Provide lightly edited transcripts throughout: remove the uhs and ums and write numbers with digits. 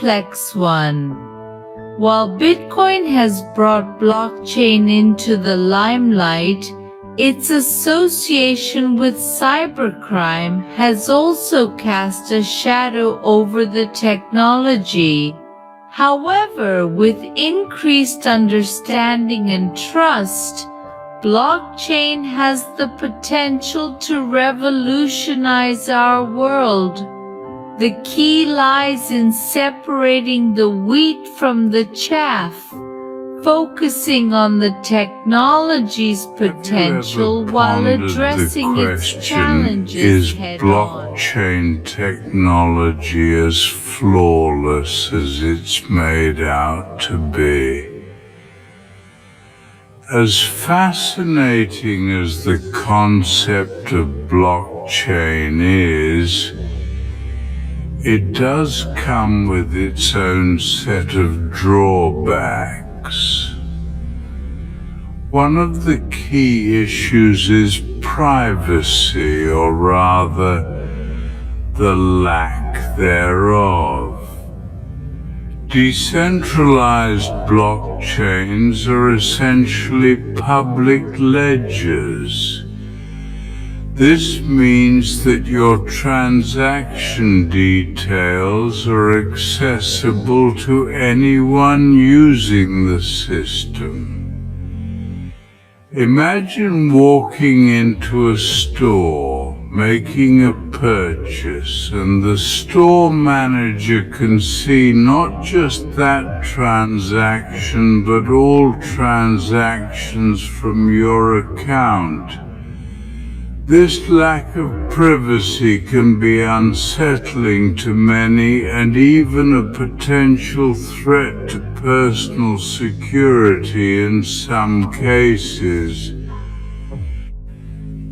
complex one. While Bitcoin has brought blockchain into the limelight, its association with cybercrime has also cast a shadow over the technology. However, with increased understanding and trust, blockchain has the potential to revolutionize our world. The key lies in separating the wheat from the chaff, focusing on the technology's potential while addressing its challenges head-on. Is blockchain technology as flawless as it's made out to be? As fascinating as the concept of blockchain is, it does come with its own set of drawbacks. One of the key issues is privacy, or rather, the lack thereof. Decentralized blockchains are essentially public ledgers. This means that your transaction details are accessible to anyone using the system. Imagine walking into a store, making a purchase, and the store manager can see not just that transaction, but all transactions from your account. This lack of privacy can be unsettling to many and even a potential threat to personal security in some cases.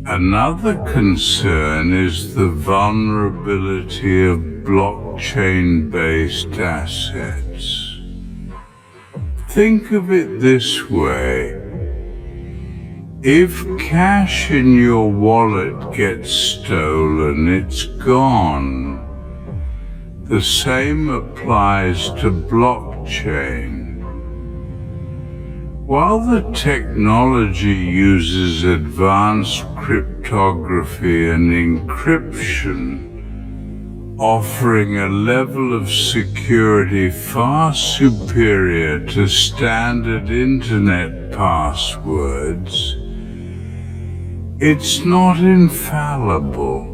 Another concern is the vulnerability of blockchain-based assets. Think of it this way. If cash in your wallet gets stolen, it's gone. The same applies to blockchain. While the technology uses advanced cryptography and encryption, offering a level of security far superior to standard internet passwords, it's not infallible.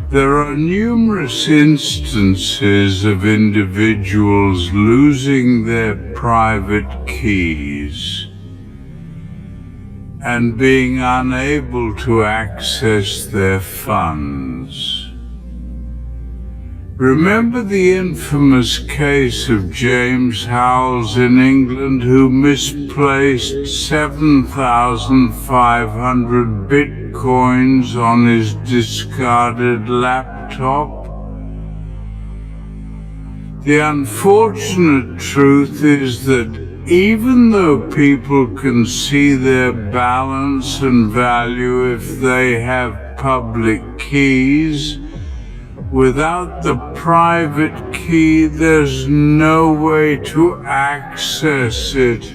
There are numerous instances of individuals losing their private keys and being unable to access their funds. Remember the infamous case of James Howells in England, who misplaced 7,500 bitcoins on his discarded laptop? The unfortunate truth is that even though people can see their balance and value if they have public keys, without the private key, there's no way to access it.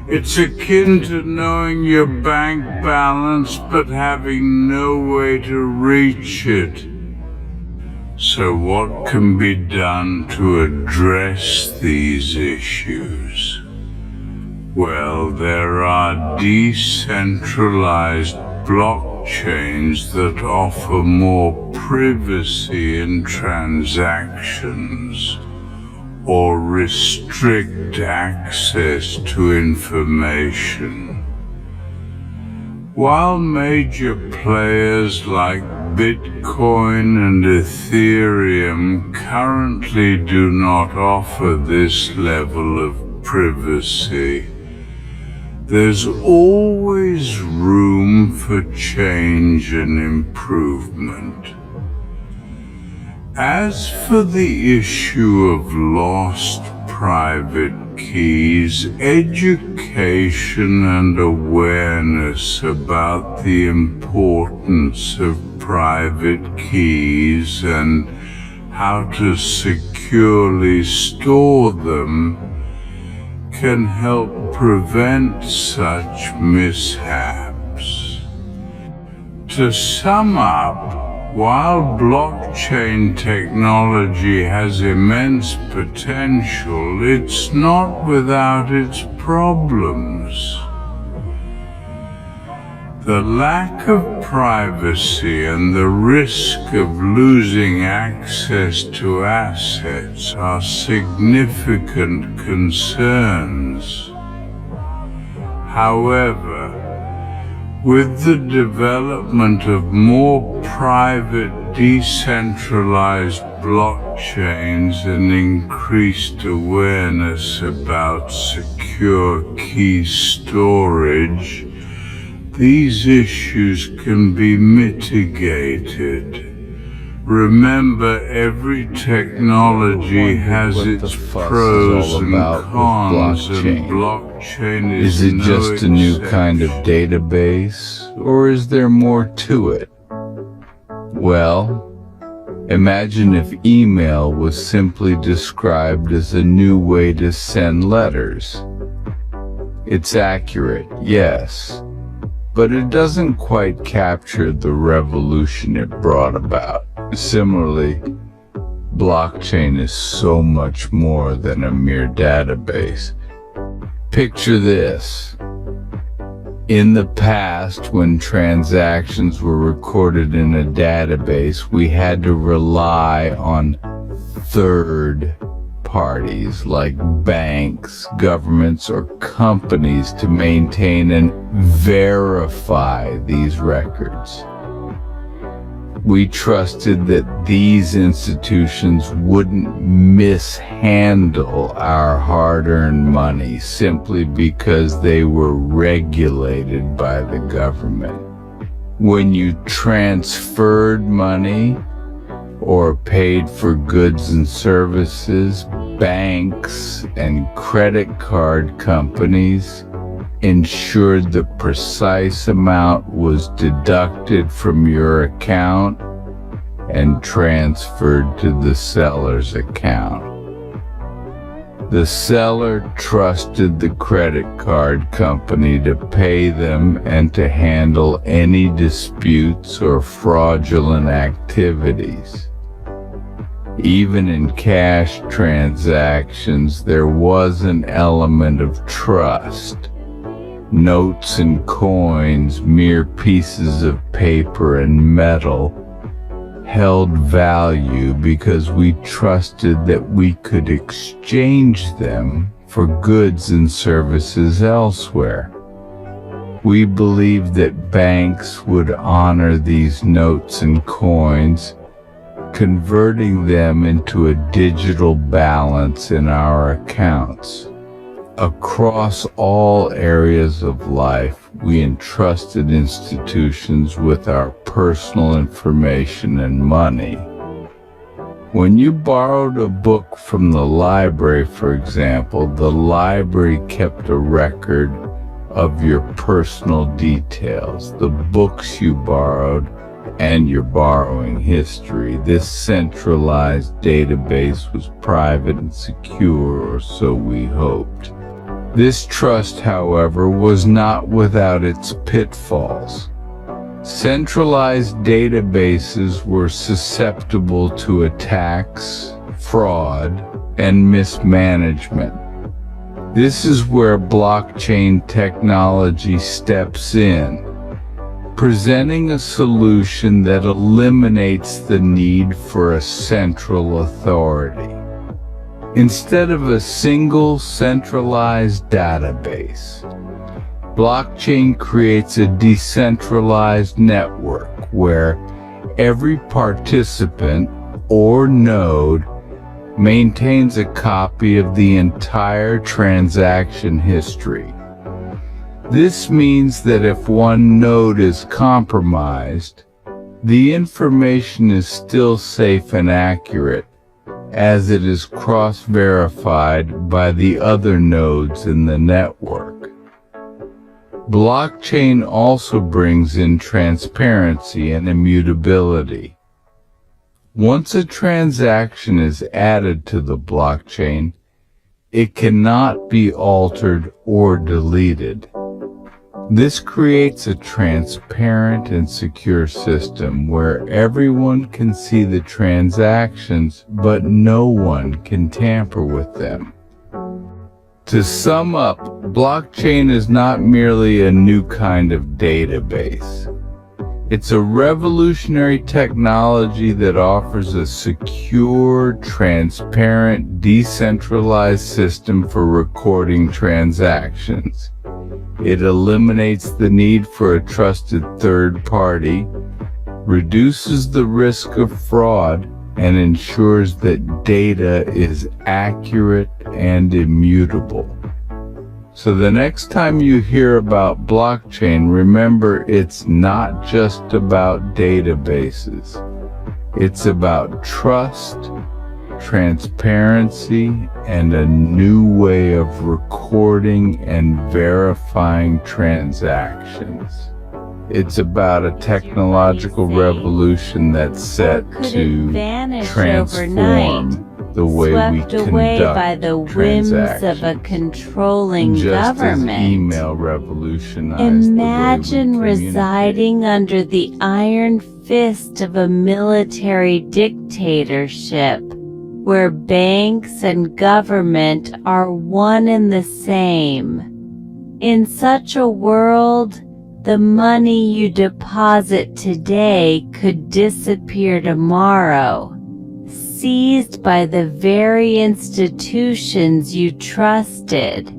It's akin to knowing your bank balance but having no way to reach it. So what can be done to address these issues? Well, there are decentralized blockchains that offer more privacy in transactions or restrict access to information. While major players like Bitcoin and Ethereum currently do not offer this level of privacy, there's always room for change and improvement. As for the issue of lost private keys, education and awareness about the importance of private keys and how to securely store them can help prevent such mishaps. To sum up, while blockchain technology has immense potential, it's not without its problems. The lack of privacy and the risk of losing access to assets are significant concerns. However, with the development of more private, decentralized blockchains and increased awareness about secure key storage, these issues can be mitigated. Remember, every technology has its pros and cons, and blockchain Is it just a new kind of database, or is there more to it? Well, imagine if email was simply described as a new way to send letters. It's accurate, yes, but it doesn't quite capture the revolution it brought about. Similarly, blockchain is so much more than a mere database. Picture this. In the past, when transactions were recorded in a database, we had to rely on third parties like banks, governments, or companies to maintain and verify these records. We trusted that these institutions wouldn't mishandle our hard-earned money simply because they were regulated by the government. When you transferred money or paid for goods and services, banks and credit card companies ensured the precise amount was deducted from your account and transferred to the seller's account. The seller trusted the credit card company to pay them and to handle any disputes or fraudulent activities. Even in cash transactions, there was an element of trust. Notes and coins, mere pieces of paper and metal, held value because we trusted that we could exchange them for goods and services elsewhere. We believed that banks would honor these notes and coins, converting them into a digital balance in our accounts. Across all areas of life, we entrusted institutions with our personal information and money. When you borrowed a book from the library, for example, the library kept a record of your personal details, the books you borrowed, and your borrowing history. This centralized database was private and secure, or so we hoped. This trust, however, was not without its pitfalls. Centralized databases were susceptible to attacks, fraud, and mismanagement. This is where blockchain technology steps in, presenting a solution that eliminates the need for a central authority. Instead of a single centralized database, blockchain creates a decentralized network where every participant or node maintains a copy of the entire transaction history. This means that if one node is compromised, the information is still safe and accurate, as it is cross-verified by the other nodes in the network. Blockchain also brings in transparency and immutability. Once a transaction is added to the blockchain, it cannot be altered or deleted. This creates a transparent and secure system where everyone can see the transactions, but no one can tamper with them. To sum up, blockchain is not merely a new kind of database. It's a revolutionary technology that offers a secure, transparent, decentralized system for recording transactions. It eliminates the need for a trusted third party, reduces the risk of fraud, and ensures that data is accurate and immutable. So the next time you hear about blockchain, remember it's not just about databases. It's about trust, transparency, and a new way of recording and verifying transactions. It's about a technological rerevolution that's set to transform the way we conduct by the whims of a controlling just government. As email revolutionized Imagine the way we residing under the iron fist of a military dictatorship, where banks and government are one and the same. In such a world, the money you deposit today could disappear tomorrow, seized by the very institutions you trusted.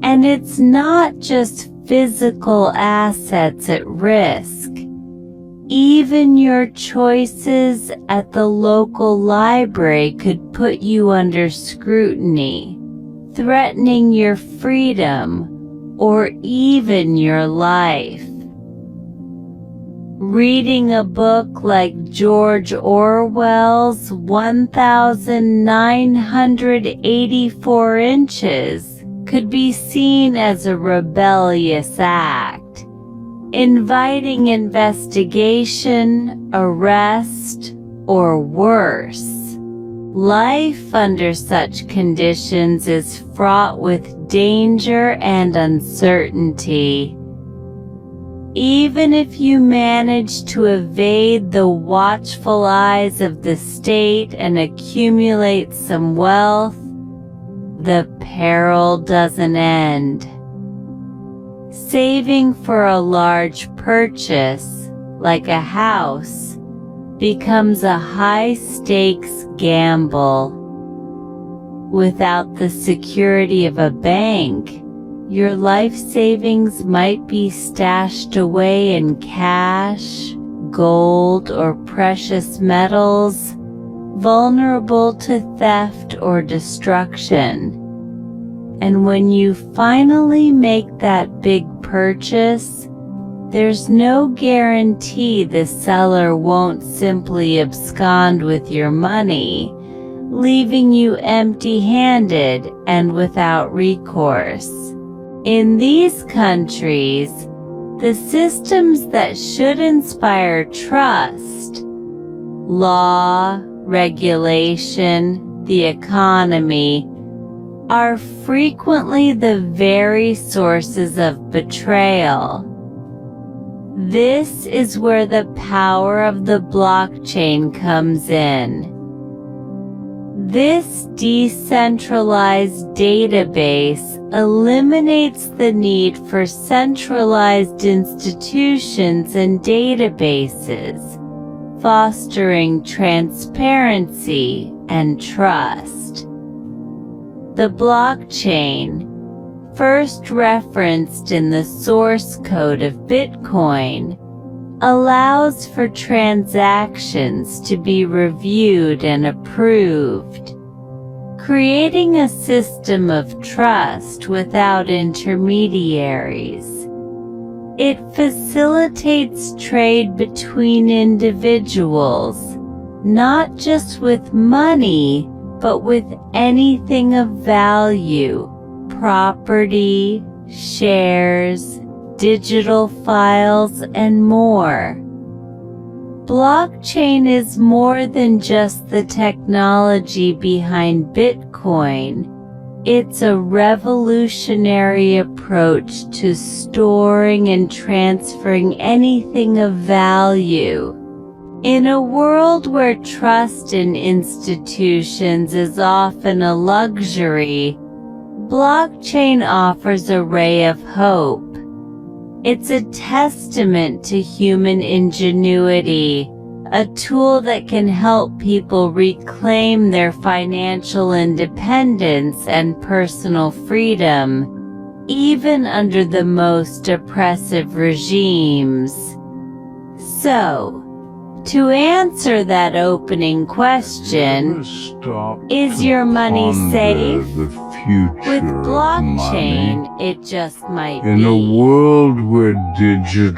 And it's not just physical assets at risk. Even your choices at the local library could put you under scrutiny, threatening your freedom or even your life. Reading a book like George Orwell's 1984 Inches could be seen as a rebellious act, inviting investigation, arrest, or worse. Life under such conditions is fraught with danger and uncertainty. Even if you manage to evade the watchful eyes of the state and accumulate some wealth, the peril doesn't end. Saving for a large purchase, like a house, becomes a high-stakes gamble. Without the security of a bank, your life savings might be stashed away in cash, gold, or precious metals, vulnerable to theft or destruction. And when you finally make that big purchase, there's no guarantee the seller won't simply abscond with your money, leaving you empty-handed and without recourse. In these countries, the systems that should inspire trust, law, regulation, the economy, are frequently the very sources of betrayal. This is where the power of the blockchain comes in. This decentralized database eliminates the need for centralized institutions and databases, fostering transparency and trust. The blockchain, first referenced in the source code of Bitcoin, allows for transactions to be reviewed and approved, creating a system of trust without intermediaries. It facilitates trade between individuals, not just with money, but with anything of value: property, shares, digital files, and more. Blockchain is more than just the technology behind Bitcoin. It's a revolutionary approach to storing and transferring anything of value. In a world where trust in institutions is often a luxury, blockchain offers a ray of hope. It's a testament to human ingenuity, a tool that can help people reclaim their financial independence and personal freedom, even under the most oppressive regimes. So, to answer that opening question, is your money safe? With blockchain, it just might be. In a world where digital